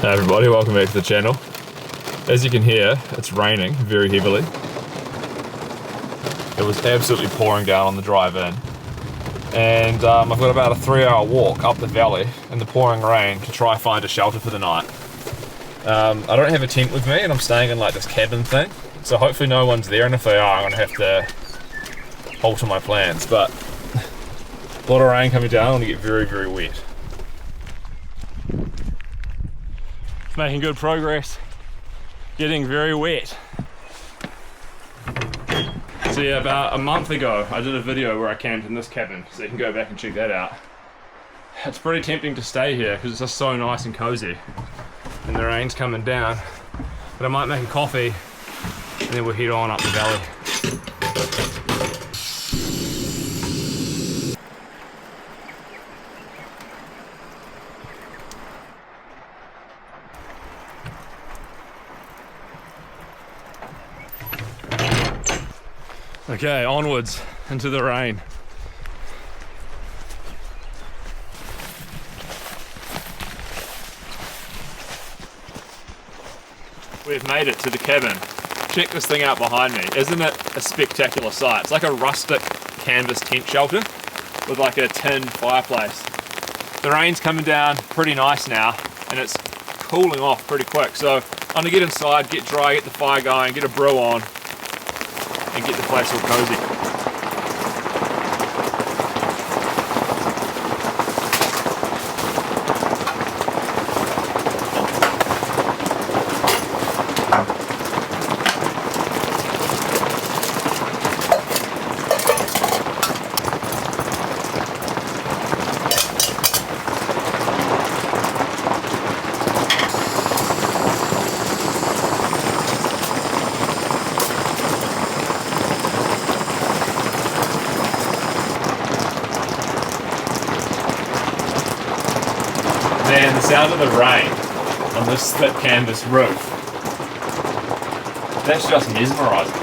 Hey everybody, welcome back to the channel. As you can hear, it's raining very heavily. It was absolutely pouring down on the drive in. And I've got about a 3-hour walk up the valley in the pouring rain to try find a shelter for the night. I don't have a tent with me and I'm staying in like this cabin thing. So hopefully no one's there, and if they are, I'm gonna have to alter my plans. But a lot of rain coming down, I'm gonna get very, very wet. Making good progress, getting very wet. So yeah, about a month ago I did a video where I camped in this cabin, so you can go back and check that out. It's pretty tempting to stay here because it's just so nice and cozy and the rain's coming down, but I might make a coffee and then we'll head on up the valley. Okay, onwards into the rain. We've made it to the cabin. Check this thing out behind me. Isn't it a spectacular sight? It's like a rustic canvas tent shelter with like a tin fireplace. The rain's coming down pretty nice now and it's cooling off pretty quick. So I'm gonna get inside, get dry, get the fire going, get a brew on, and get the place all cozy. Man, the sound of the rain on this thick canvas roof, that's just mesmerising.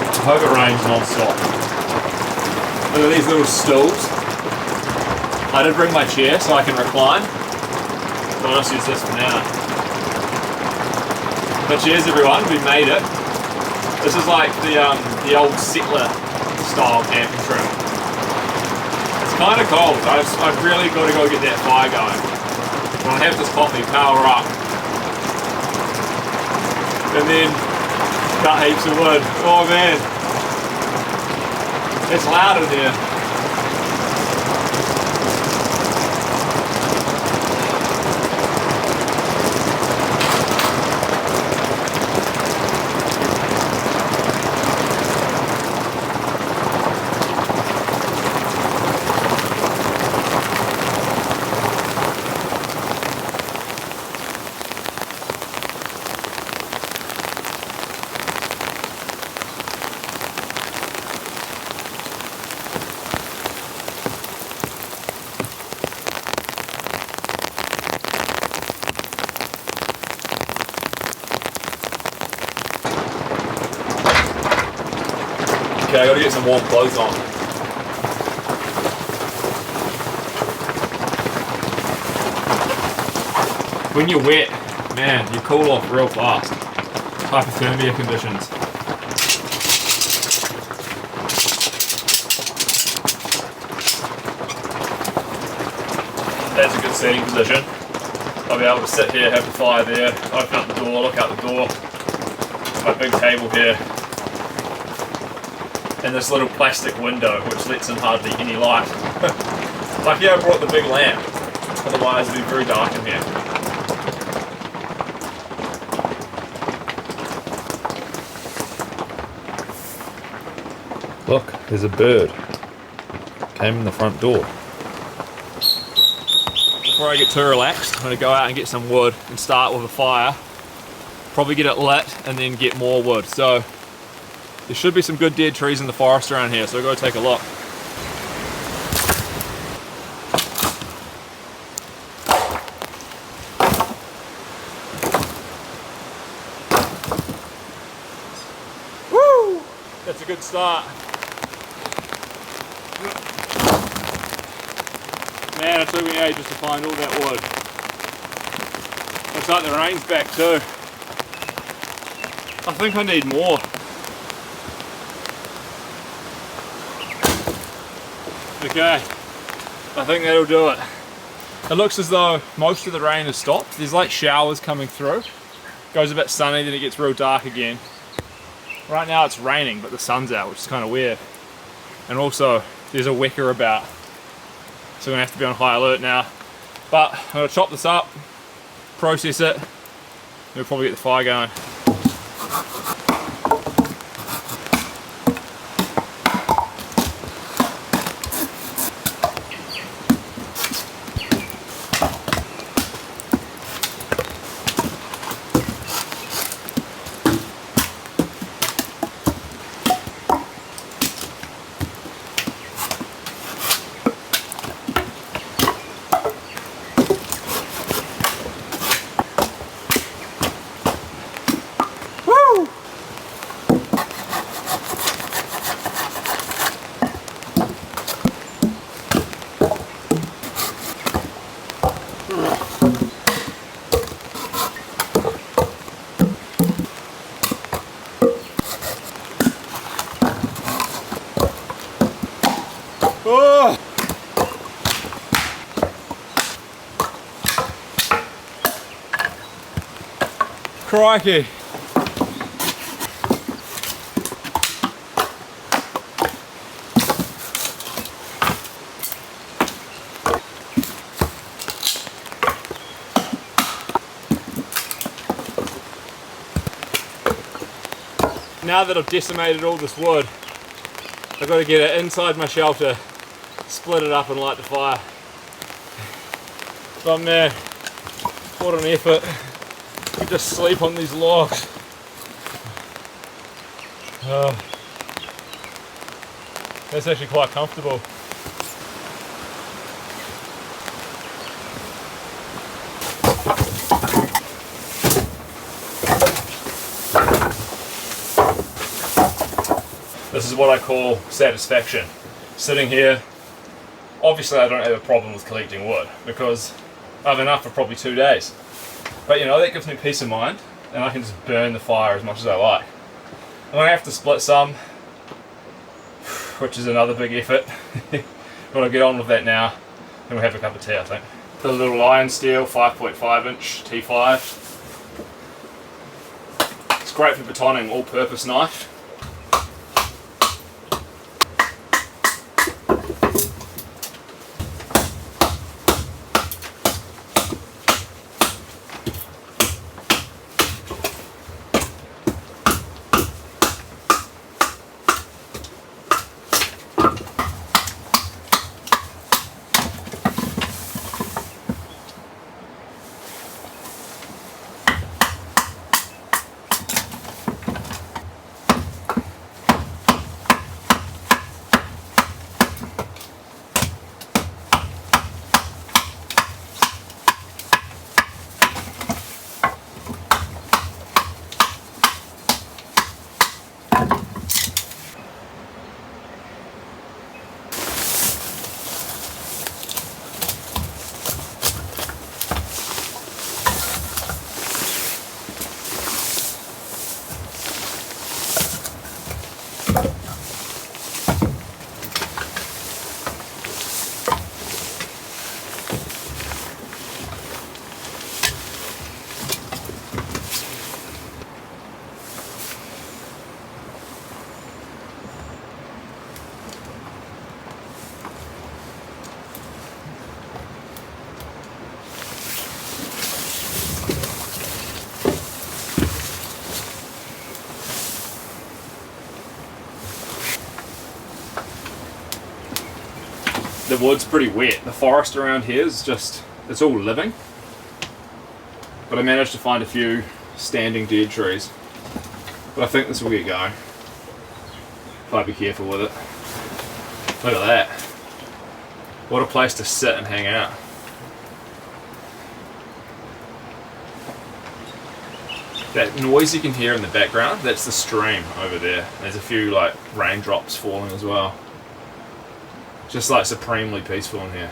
I hope it rains non-stop. Look at these little stools. I did bring my chair so I can recline, but I'll just use this for now. But cheers everyone, we made it. This is like the old settler style camping trip. It's kind of cold. I've really got to go get that fire going. When I have this coffee, power up. And then cut heaps of wood. Oh man. It's loud in here. Okay, I gotta get some warm clothes on. When you're wet, man, you cool off real fast. Hypothermia conditions. That's a good seating position. I'll be able to sit here, have the fire there, open up the door, look out the door. My big table here. And this little plastic window which lets in hardly any light. Lucky I brought the big lamp, otherwise it'd be very dark in here. Look, there's a bird. Came in the front door. Before I get too relaxed, I'm going to go out and get some wood and start with a fire. Probably get it lit and then get more wood. So there should be some good dead trees in the forest around here, so we'll go take a look. Woo! That's a good start. Man, it took me ages to find all that wood. Looks like the rain's back too. I think I need more. Okay, I think that'll do it. It looks as though most of the rain has stopped. There's like showers coming through. Goes a bit sunny, then it gets real dark again. Right now it's raining, but the sun's out, which is kind of weird. And also, there's a wicker about. So we're gonna have to be on high alert now. But I'm gonna chop this up, process it, and we'll probably get the fire going. Oh! Crikey! Now that I've decimated all this wood, I've got to get it inside my shelter, split it up and light the fire. But man, what an effort. You just sleep on these logs. That's actually quite comfortable. This is what I call satisfaction. Sitting here, obviously I don't have a problem with collecting wood because I have enough for probably 2 days. But you know, that gives me peace of mind and I can just burn the fire as much as I like. I'm going to have to split some, which is another big effort. But I'll get on with that now and we'll have a cup of tea, I think. The little iron steel 5.5 inch T5. It's great for batoning, all-purpose knife. The wood's pretty wet. The forest around here is just, it's all living. But I managed to find a few standing dead trees. But I think this will get going. If I be careful with it. Look at that. What a place to sit and hang out. That noise you can hear in the background, that's the stream over there. There's a few like raindrops falling as well. Just like supremely peaceful in here.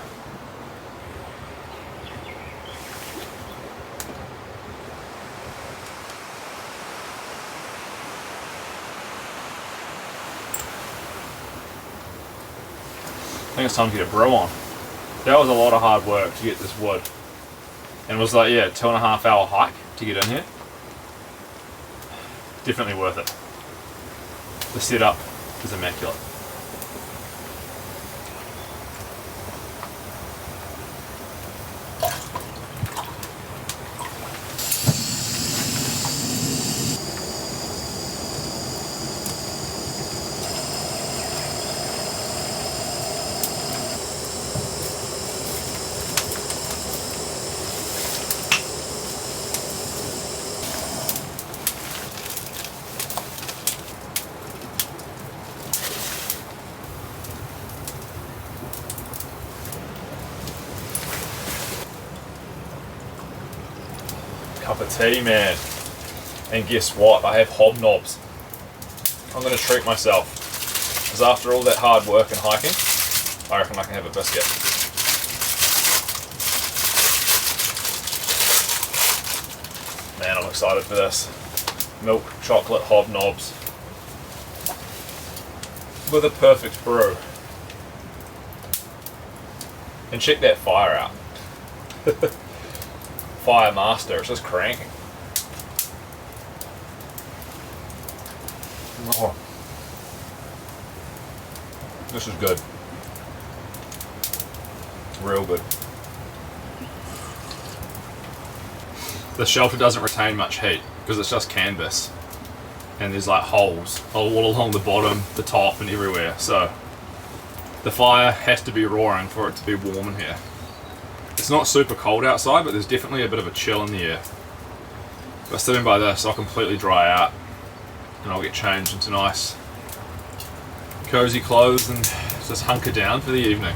think it's time to get a brew on. That was a lot of hard work to get this wood. And it was like, yeah, 2.5 hour hike to get in here. Definitely worth it. The setup is immaculate. Cup of tea, man. And guess what? I have hobnobs. I'm going to treat myself. Because after all that hard work and hiking, I reckon I can have a biscuit. Man, I'm excited for this. Milk chocolate hobnobs. With a perfect brew. And check that fire out. Fire master, it's just cranking. Oh. This is good. Real good. The shelter doesn't retain much heat because it's just canvas. And there's like holes all along the bottom, the top and everywhere. So the fire has to be roaring for it to be warm in here. It's not super cold outside, but there's definitely a bit of a chill in the air. By sitting by this, I'll completely dry out and I'll get changed into nice cozy clothes and just hunker down for the evening.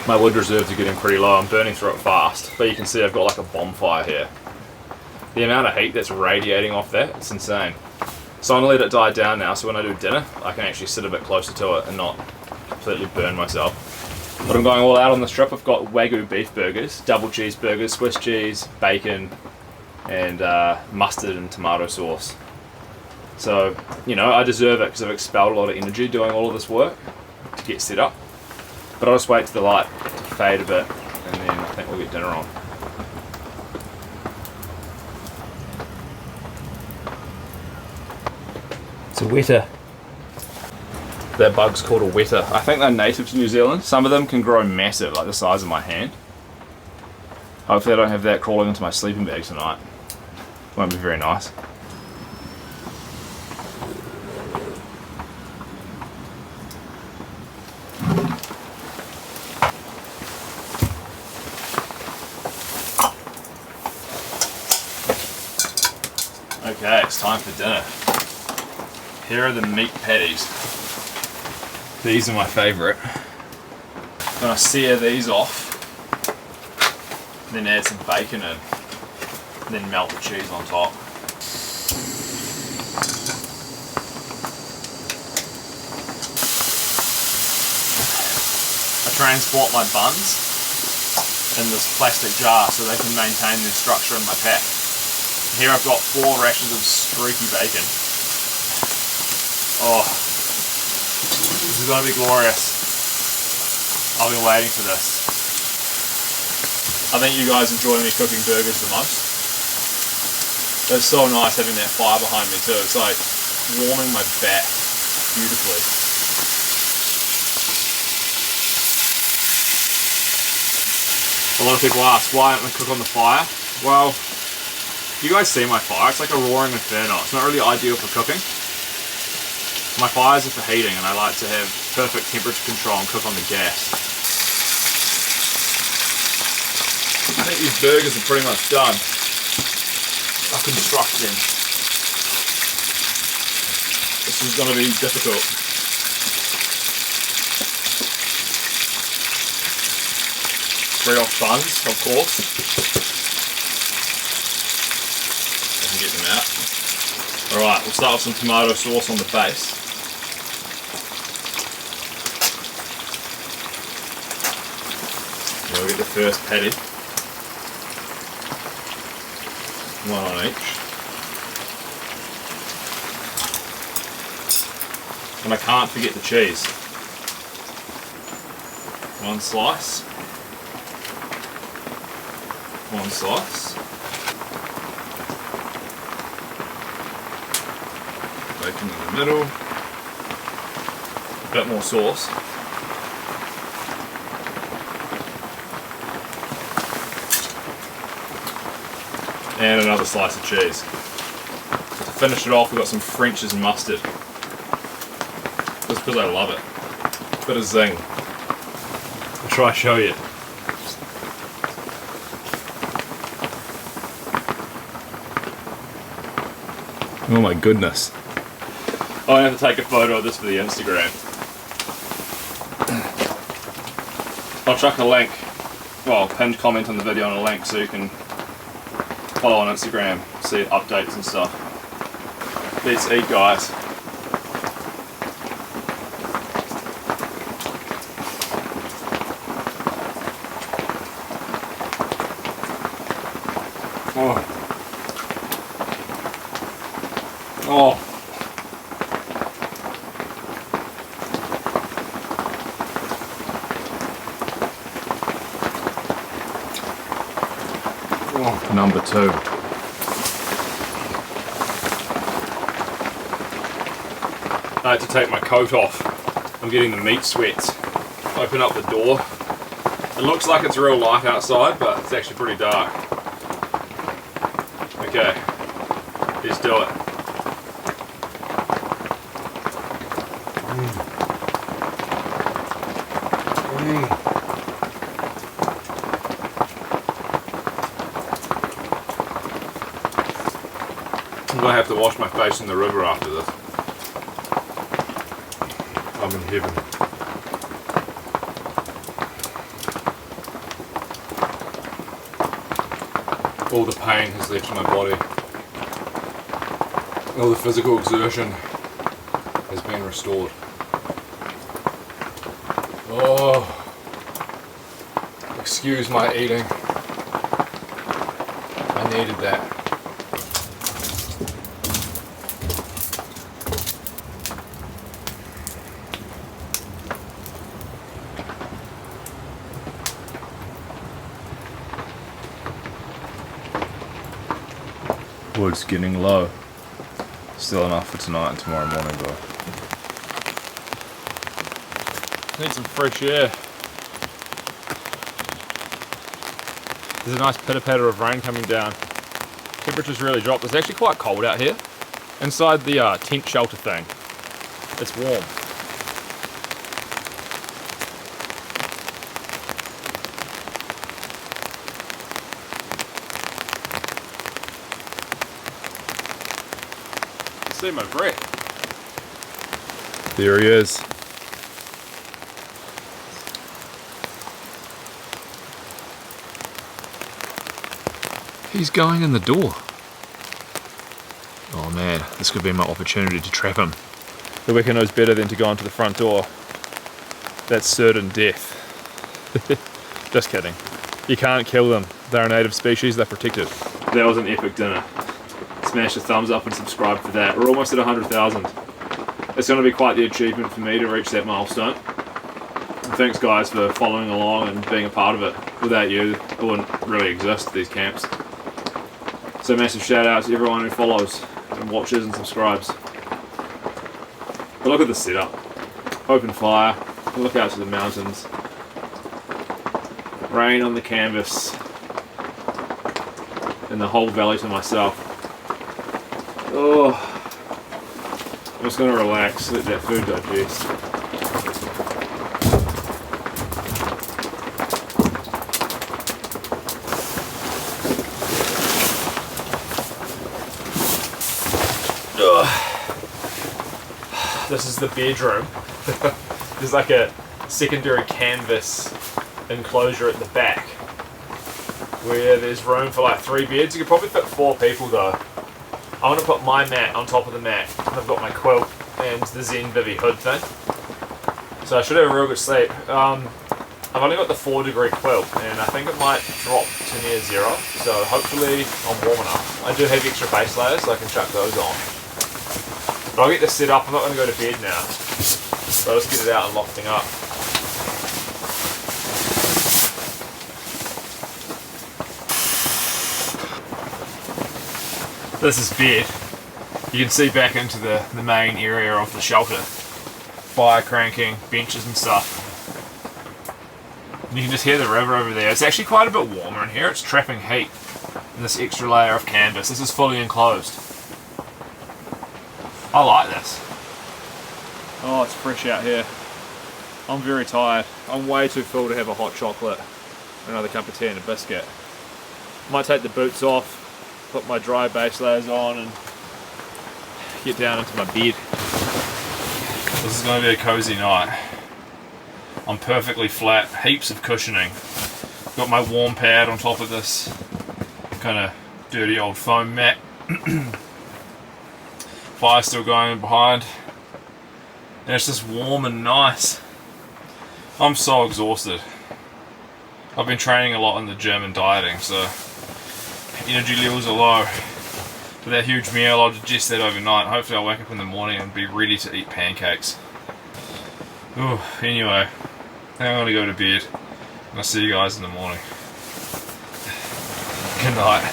My wood reserves are getting pretty low. I'm burning through it fast, but you can see I've got like a bonfire here. The amount of heat that's radiating off that, it's insane. So I'm gonna let it die down now, so when I do dinner, I can actually sit a bit closer to it and not completely burn myself. But I'm going all out on this trip. I've got Wagyu beef burgers, double cheeseburgers, Swiss cheese, bacon, and mustard and tomato sauce. So, you know, I deserve it because I've expelled a lot of energy doing all of this work to get set up. But I'll just wait for the light to fade a bit and then I think we'll get dinner on. It's a weta. That bug's called a weta. I think they're native to New Zealand. Some of them can grow massive, like the size of my hand. Hopefully I don't have that crawling into my sleeping bag tonight. Won't be very nice. Okay, it's time for dinner. Here are the meat patties. These are my favourite. I'm gonna sear these off, then add some bacon in, and then melt the cheese on top. I transport my buns in this plastic jar so they can maintain their structure in my pack. Here I've got 4 rashers of streaky bacon. Oh, this is going to be glorious. I've been waiting for this. I think you guys enjoy me cooking burgers the most. It's so nice having that fire behind me too. It's like warming my back beautifully. A lot of people ask, why don't I cook on the fire? Well, you guys see my fire, it's like a roaring inferno. It's not really ideal for cooking. My fires are for heating and I like to have perfect temperature control and cook on the gas. I think these burgers are pretty much done. I'll construct them. This is going to be difficult. Brioche buns, of course. I can get them out. Alright, we'll start with some tomato sauce on the base. We'll get the first patty. One on each. And I can't forget the cheese. One slice. One slice. Bacon in the middle. A bit more sauce. And another slice of cheese. To finish it off, we've got some French's mustard. Just because I love it. Bit of zing. I'll try to show you. Oh my goodness. I have to take a photo of this for the Instagram. I'll chuck a link, well, pinned comment on the video on a link so you can follow on Instagram, see updates and stuff. Let's eat, guys. Oh. Oh. Oh. Number 2. I had to take my coat off. I'm getting the meat sweats. Open up the door. It looks like it's real light outside, but it's actually pretty dark. Okay, let's do it. I'm gonna have to wash my face in the river after this. I'm in heaven. All the pain has left my body. All the physical exertion has been restored. Oh, excuse my eating. I needed that. Wood's getting low. Still enough for tonight and tomorrow morning though. Need some fresh air. There's a nice pitter patter of rain coming down. Temperature's really dropped. It's actually quite cold out here. Inside the tent shelter thing, it's warm. See my breath. There he is. He's going in the door. Oh man, this could be my opportunity to trap him. The Wicker knows better than to go into the front door. That's certain death. Just kidding. You can't kill them. They're a native species, they're protected. That was an epic dinner. Smash a thumbs up and subscribe for that. We're almost at 100,000. It's going to be quite the achievement for me to reach that milestone. And thanks guys for following along and being a part of it. Without you, it wouldn't really exist, these camps. So massive shout out to everyone who follows and watches and subscribes. But look at the setup. Open fire, look out to the mountains. Rain on the canvas. And the whole valley to myself. Oh, I'm just going to relax, let that food digest. This is the bedroom. There's like a secondary canvas enclosure at the back where there's room for like 3 beds. You could probably fit 4 people though. I want to put my mat on top of the mat. I've got my quilt and the Zen Bivy hood thing. So I should have a real good sleep. I've only got the 4-degree quilt and I think it might drop to near 0. So hopefully I'm warm enough. I do have extra base layers so I can chuck those on. But I'll get this set up. I'm not going to go to bed now. So I'll just get it out and lock thing up. This is bed. You can see back into the main area of the shelter. Fire cranking, benches and stuff. You can just hear the river over there. It's actually quite a bit warmer in here. It's trapping heat in this extra layer of canvas. This is fully enclosed. I like this. Oh, it's fresh out here. I'm very tired. I'm way too full to have a hot chocolate, another cup of tea and a biscuit. Might take the boots off, put my dry base layers on and get down into my bed. This is going to be a cozy night. I'm perfectly flat, heaps of cushioning. Got my warm pad on top of this kind of dirty old foam mat. Fire still going behind. And it's just warm and nice. I'm so exhausted. I've been training a lot in the gym and dieting, so energy levels are low. For that huge meal, I'll digest that overnight. Hopefully I'll wake up in the morning and be ready to eat pancakes. Ooh, anyway, I think I'm going to go to bed. And I'll see you guys in the morning. Good night.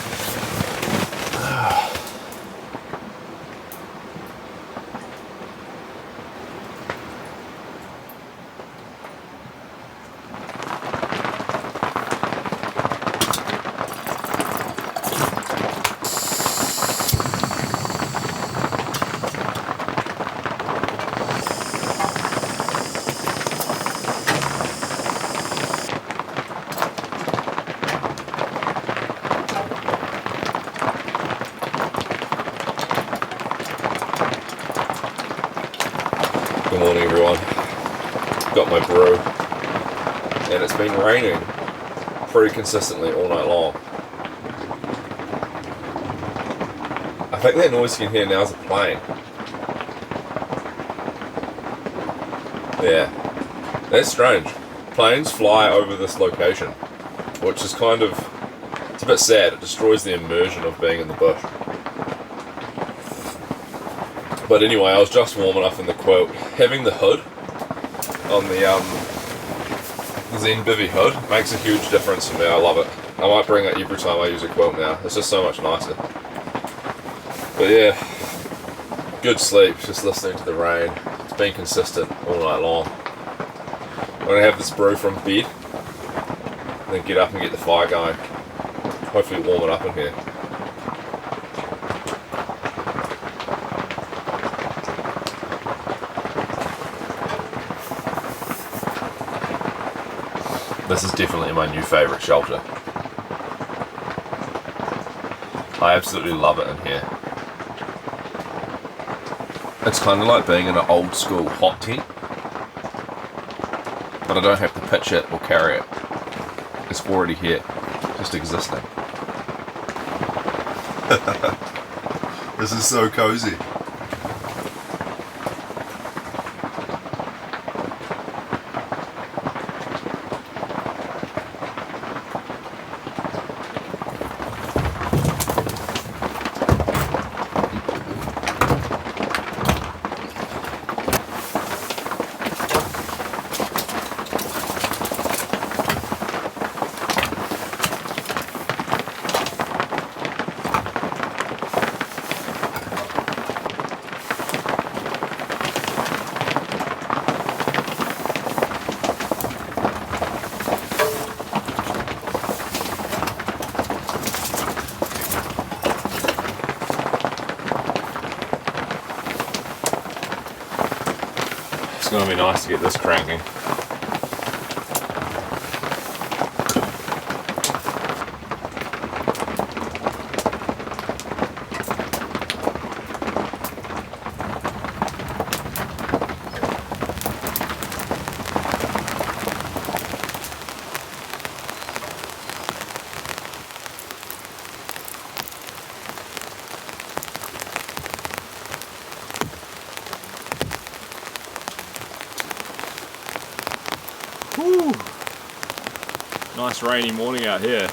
Good morning everyone. Got my brew and it's been raining pretty consistently all night long. I think that noise you can hear now is a plane. Yeah, that's strange. Planes fly over this location, which is kind of, it's a bit sad. It destroys the immersion of being in the bush. But anyway, I was just warm enough in the quilt. Having the hood on the Zen Bivy hood makes a huge difference for me. I love it. I might bring it every time I use a quilt now. It's just so much nicer. But yeah, good sleep, just listening to the rain. It's been consistent all night long. I'm going to have this brew from bed, and then get up and get the fire going. Hopefully warm it up in here. This is definitely my new favourite shelter. I absolutely love it in here. It's kind of like being in an old school hot tent, but I don't have to pitch it or carry it. It's already here, just existing. This is so cozy. gonna be nice to get this cranking. Whew. Nice rainy morning out here.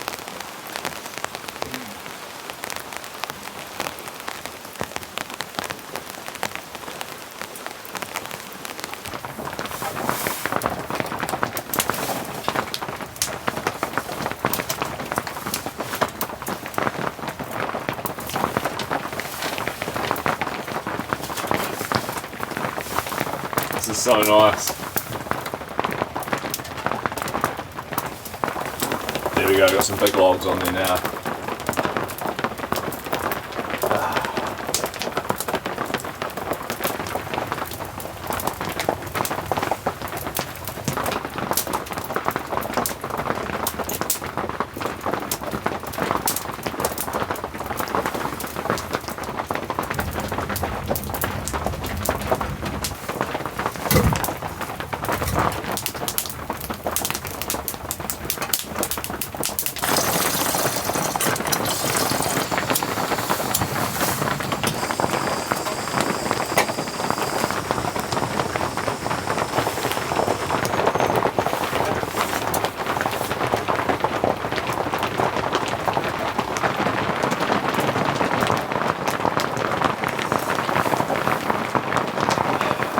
This is so nice. There we go, got some big logs on there now.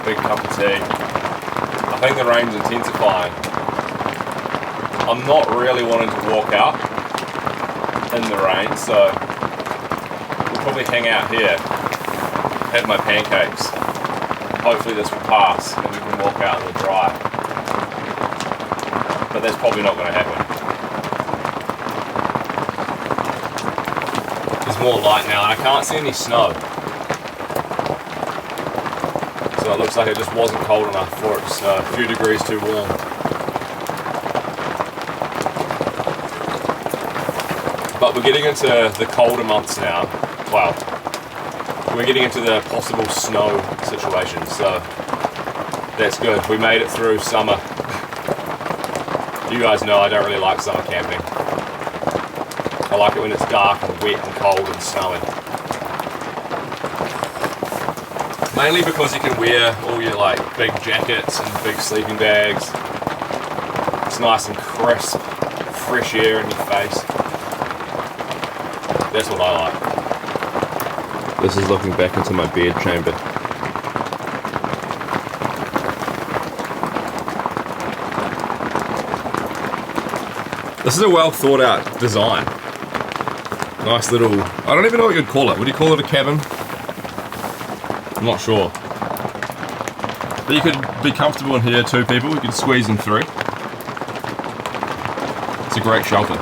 Big cup of tea. I think the rain's intensifying. I'm not really wanting to walk out in the rain, so we'll probably hang out here, have my pancakes. Hopefully this will pass and we can walk out in the dry. But that's probably not going to happen. There's more light now and I can't see any snow. So it looks like it just wasn't cold enough for it to snow. A few degrees too warm. But we're getting into the colder months now. Well, we're getting into the possible snow situation, so that's good. We made it through summer. You guys know I don't really like summer camping. I like it when it's dark and wet and cold and snowing. Mainly because you can wear all your like big jackets and big sleeping bags. It's nice and crisp, fresh air in your face. That's what I like. This is looking back into my bed chamber. This is a well thought out design. Nice little, I don't even know what you'd call it. Would you call it a cabin? I'm not sure. But you could be comfortable in here, 2 people. You could squeeze in 3. It's a great shelter.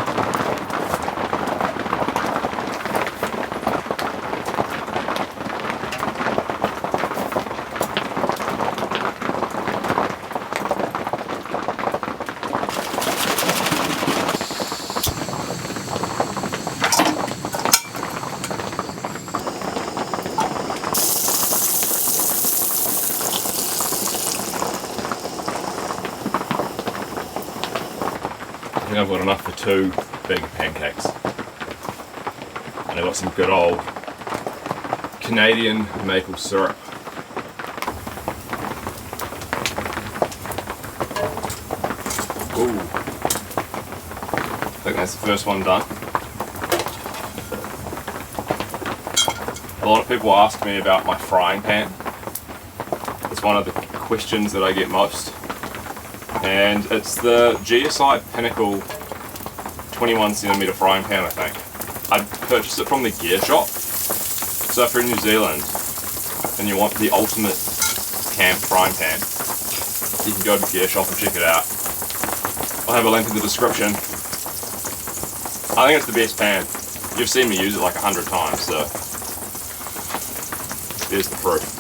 I think I've got enough for 2 big pancakes. And I've got some good old Canadian maple syrup. Ooh. I think that's the first one done. A lot of people ask me about my frying pan. It's one of the questions that I get most. And it's the Gearshop Pinnacle 21cm frying pan, I think. I purchased it from the Gearshop. So if you're in New Zealand and you want the ultimate camp frying pan, you can go to Gearshop and check it out. I'll have a link in the description. I think it's the best pan. You've seen me use it like 100 times, so there's the proof.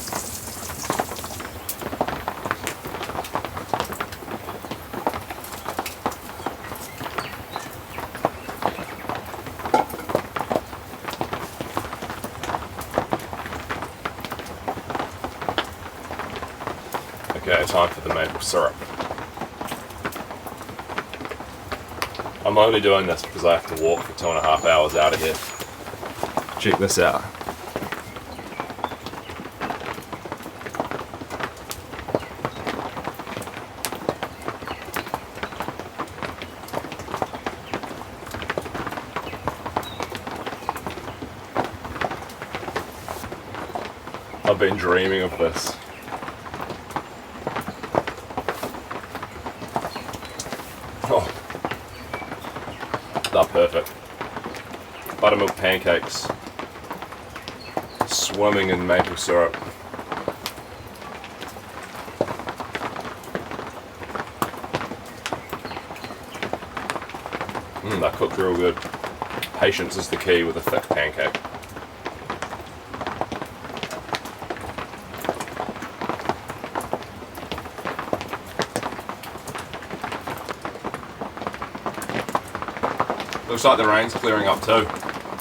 Okay, time for the maple syrup. I'm only doing this because I have to walk for 2.5 hours out of here. Check this out. I've been dreaming of this. Oh, they're perfect. Buttermilk pancakes, swimming in maple syrup. They're cooked real good. Patience is the key with a thick pancake. Looks like the rain's clearing up too.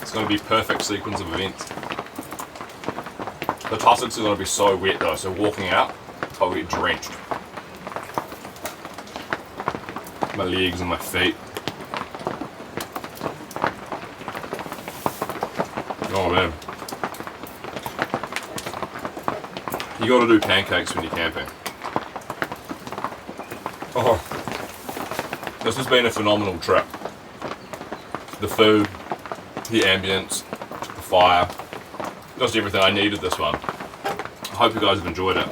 It's going to be a perfect sequence of events. The tussocks are going to be so wet though, so walking out, I'll get drenched. My legs and my feet. Oh man. You got to do pancakes when you're camping. Oh, this has been a phenomenal trip. The food, the ambience, the fire, just everything. I needed this one. I hope you guys have enjoyed it.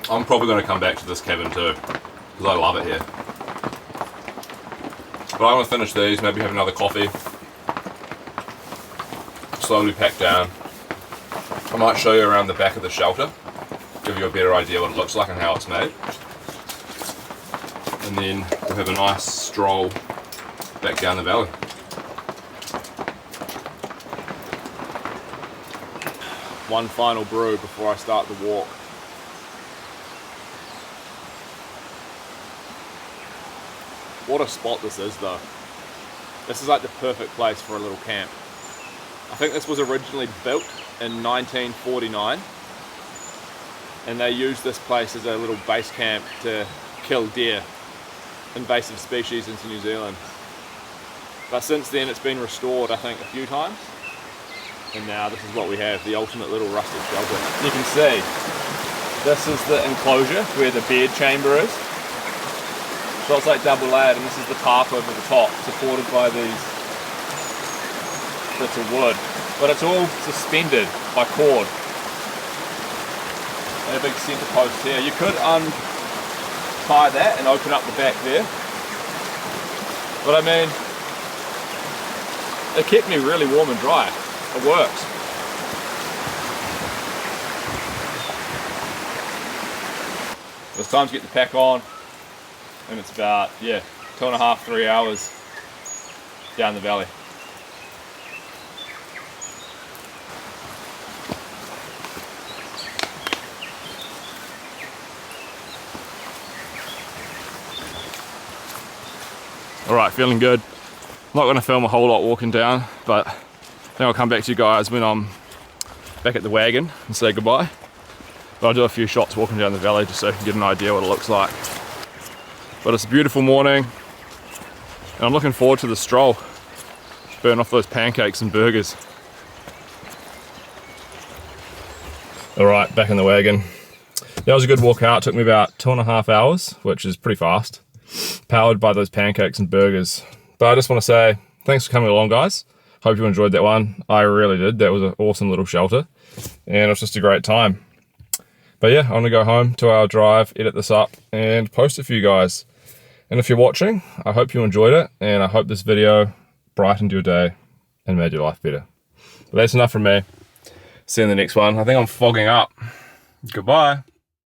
I'm probably going to come back to this cabin too, because I love it here. But I'm going to finish these, maybe have another coffee, slowly pack down. I might show you around the back of the shelter, give you a better idea what it looks like and how it's made. And then we'll have a nice stroll back down the valley. One final brew before I start the walk. What a spot this is though. This is like the perfect place for a little camp. I think this was originally built in 1949 and they used this place as a little base camp to kill deer, invasive species into New Zealand. But since then it's been restored I think a few times, and now this is what we have, the ultimate little rustic shelter. You can see this is the enclosure where the bed chamber is. So it's like double layered, and this is the tarp over the top, supported by these bits of wood. But it's all suspended by cord. And a big centre post here. You could untie that and open up the back there. But I mean, it kept me really warm and dry. It works. It's time to get the pack on, and it's about, 2.5, 3 hours down the valley. Alright, feeling good. Not going to film a whole lot walking down, but I think I'll come back to you guys when I'm back at the wagon and say goodbye. But I'll do a few shots walking down the valley just so you can get an idea what it looks like. But it's a beautiful morning and I'm looking forward to the stroll. Burn off those pancakes and burgers. Alright, back in the wagon. That was a good walk out. It took me about 2.5 hours, which is pretty fast. Powered by those pancakes and burgers. But I just want to say thanks for coming along, guys. Hope you enjoyed that one. I really did. That was an awesome little shelter and it was just a great time. But yeah, I'm gonna go home, 2-hour drive, edit this up and post it for you guys. And if you're watching, I hope you enjoyed it and I hope this video brightened your day and made your life better. But that's enough from me. See you in the next one. I think I'm fogging up. Goodbye.